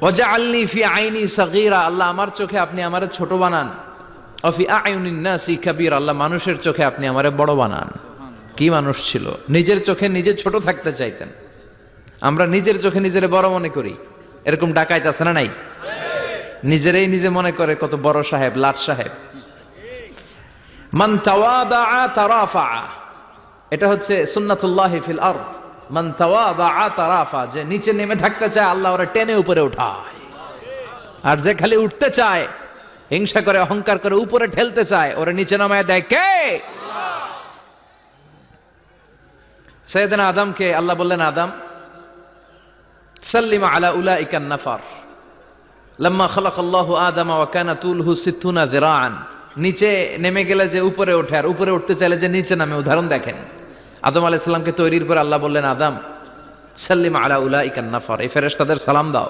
ওয়াজআলনি ফি আইনি সাগীরা, আল্লাহ আমার চোখে আপনি আমারে ছোট বানান। ওয়া ফি আয়ুনিন নাসি কাবীরা, আল্লাহ মানুষের চোখে আপনি আমারে বড় বানান। কি মানুষ ছিল, নিজের চোখে নিজে ছোট থাকতে চাইতেন। আমরা নিজের চোখে নিজের বড় মনে করি, এরকম ডাকাইত আছে না নাই? নিজেরাই নিজে মনে করে কত বড় সাহেব, লাট সাহেব। মান তাওয়াদা তারাফা, এটা হচ্ছে সুন্নাতুল্লাহি ফিল আরদ। মান তাওয়াদা তারাফা, যে নিচে নেমে থাকতে চায় আল্লাহ ওরা টেনে উপরে উঠায়, আর যে খালি উঠতে চায়, হিংসা করে অহংকার করে উপরে ঠেলতে চায়, ওরা নিচে নামায় দেয় কে? সাইয়েদনা আদমকে আল্লাহ বললেন, আদম সাল্লিমা আলা উলাইকান নাফার লাম্মা খালাকাল্লাহু আদামা ওয়া কানা তুলহু 60 যিরাআন। নিচে নেমে গেলে যে উপরে ওঠে, আর উপরে উঠতে চাইলে যে নিচে নামে, উদাহরণ দেখেন। আদম আলাইহিস সালামকে তৈরির পর আল্লাহ বললেন, আদম সাল্লিমা আলা উলাইকান নাফার, এই ফেরেশতাদের সালাম দাও।